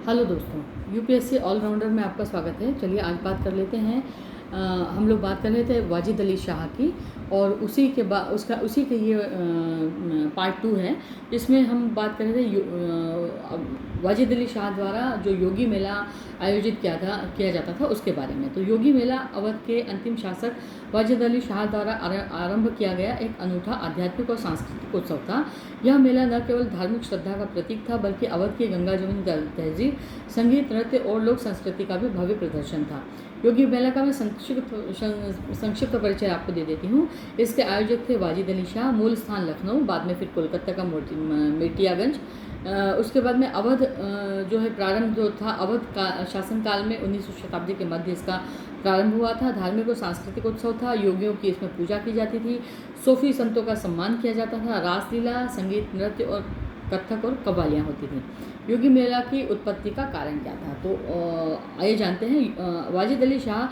Hello दोस्तों, UPSC allrounder में आपका स्वागत है। चलिए आज बात कर लेते हैं। हम लोग बात कर रहे थे वाजिद अली शाह की, और उसी के बाद उसी के ये पार्ट 2 है। इसमें हम बात कर रहे थे वाजिद अली शाह द्वारा जो योगी मेला आयोजित किया जाता था उसके बारे में। तो योगी मेला अवध के अंतिम शासक वाजिद अली शाह द्वारा आरंभ किया गया एक अनूठा आध्यात्मिक और सांस्कृतिक उत्सव था। यह मेला न केवल धार्मिक श्रद्धा का प्रतीक था, बल्कि अवध की गंगा जमुनी तहजीब, संगीत, नृत्य और लोक संस्कृति का भी भव्य प्रदर्शन था। योगी मेला का मैं संक्षिप्त परिचय आपको दे देती हूँ। इसके आयोजक थे वाजिद अली शाह, मूल स्थान लखनऊ, बाद में फिर कोलकाता का मेटियागंज। उसके बाद में अवध जो है प्रारंभ जो था अवध का शासनकाल में 19वीं शताब्दी के मध्य इसका प्रारंभ हुआ था। धार्मिक और सांस्कृतिक उत्सव था। योगियों की इसमें पूजा की जाती थी। सूफी संतों का सम्मान किया जाता था। रासलीला, संगीत, नृत्य और कथक और कव्वालियाँ होती थी। योगी मेला की उत्पत्ति का कारण क्या था, तो आइए जानते हैं। वाजिद अली शाह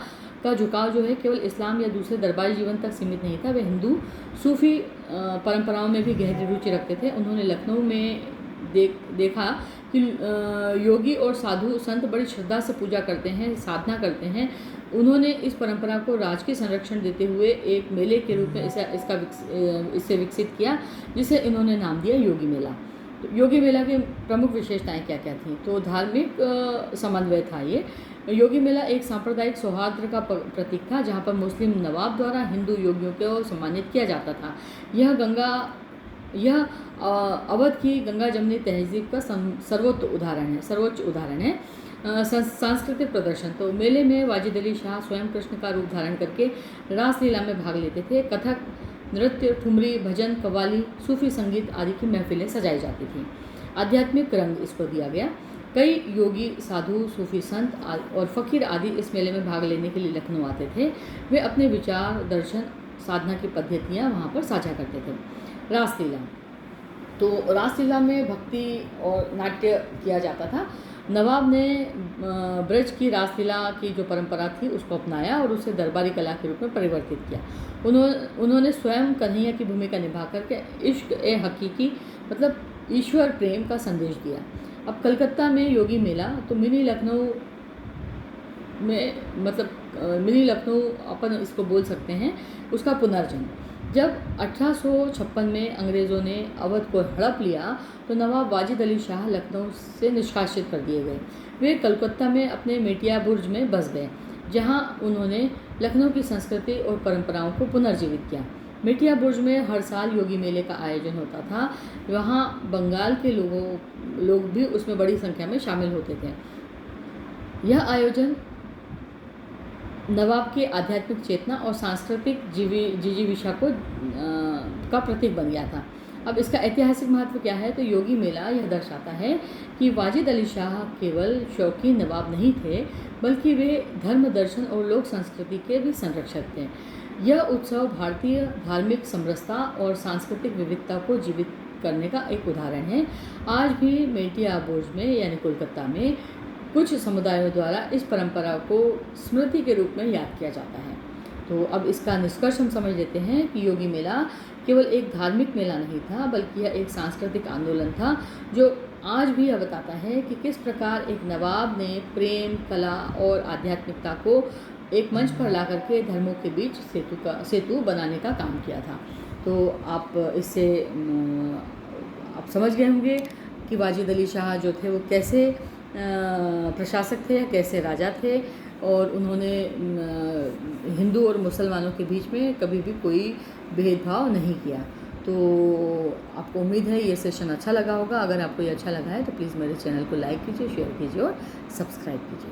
का झुकाव जो है केवल इस्लाम या दूसरे दरबारी जीवन तक सीमित नहीं था। वे हिंदू सूफी परंपराओं में भी गहरी रुचि रखते थे। उन्होंने लखनऊ में देखा कि योगी और साधु संत बड़ी श्रद्धा से पूजा करते हैं, साधना करते हैं। उन्होंने इस परंपरा को राजकीय संरक्षण देते हुए एक मेले के रूप में इसे विकसित किया, जिसे इन्होंने नाम दिया योगी मेला। तो योगी मेला की प्रमुख विशेषताएं क्या क्या थी, तो धार्मिक समन्वय था। ये योगी मेला एक सांप्रदायिक सौहार्द का प्रतीक था, जहाँ पर मुस्लिम नवाब द्वारा हिंदू योगियों को सम्मानित किया जाता था। यह अवध की गंगा जमुनी तहजीब का सर्वोच्च उदाहरण है। सांस्कृतिक प्रदर्शन, तो मेले में वाजिद अली शाह स्वयं कृष्ण का रूप धारण करके रासलीला में भाग लेते थे। कथक, नृत्य, ठुमरी, भजन, कव्वाली, सूफी संगीत आदि की महफिलें सजाई जाती थी। आध्यात्मिक रंग इसको दिया गया। कई योगी, साधु, सूफी संत और फकीर आदि इस मेले में भाग लेने के लिए लखनऊ आते थे। वे अपने विचार, दर्शन, साधना की पद्धतियाँ वहाँ पर साझा करते थे। रासलीला, तो रासलीला में भक्ति और नाट्य किया जाता था। नवाब ने ब्रज की रासलीला की जो परंपरा थी उसको अपनाया और उसे दरबारी कला के रूप में परिवर्तित किया। उन्होंने स्वयं कन्हैया की भूमिका निभा करके इश्क ए हकीकी मतलब ईश्वर प्रेम का संदेश दिया। अब कलकत्ता में योगी मेला, तो मिनी लखनऊ अपन इसको बोल सकते हैं, उसका पुनर्जन्म। जब 1856 में अंग्रेज़ों ने अवध को हड़प लिया तो नवाब वाजिद अली शाह लखनऊ से निष्कासित कर दिए गए। वे कलकत्ता में अपने मेटिया बुर्ज में बस गए, जहां उन्होंने लखनऊ की संस्कृति और परंपराओं को पुनर्जीवित किया। मेटिया बुर्ज में हर साल योगी मेले का आयोजन होता था। वहां बंगाल के लोग भी उसमें बड़ी संख्या में शामिल होते थे। यह आयोजन नवाब की आध्यात्मिक चेतना और सांस्कृतिक जिजीविषा का प्रतीक बन गया था। अब इसका ऐतिहासिक महत्व क्या है, तो योगी मेला यह दर्शाता है कि वाजिद अली शाह केवल शौकीन नवाब नहीं थे, बल्कि वे धर्म, दर्शन और लोक संस्कृति के भी संरक्षक थे। यह उत्सव भारतीय धार्मिक समरसता और सांस्कृतिक विविधता को जीवित करने का एक उदाहरण है। आज भी मेटिया बुर्ज में यानी कोलकाता में कुछ समुदायों द्वारा इस परंपरा को स्मृति के रूप में याद किया जाता है। तो अब इसका निष्कर्ष हम समझ लेते हैं कि योगी मेला केवल एक धार्मिक मेला नहीं था, बल्कि यह एक सांस्कृतिक आंदोलन था, जो आज भी यह बताता है कि किस प्रकार एक नवाब ने प्रेम, कला और आध्यात्मिकता को एक मंच पर ला करके धर्मों के बीच सेतु बनाने का काम किया था। तो आप इससे आप समझ गए होंगे कि वाजिद अली शाह जो थे वो कैसे प्रशासक थे, कैसे राजा थे, और उन्होंने हिंदू और मुसलमानों के बीच में कभी भी कोई भेदभाव नहीं किया। तो आपको उम्मीद है ये सेशन अच्छा लगा होगा। अगर आपको ये अच्छा लगा है तो प्लीज़ मेरे चैनल को लाइक कीजिए, शेयर कीजिए और सब्सक्राइब कीजिए।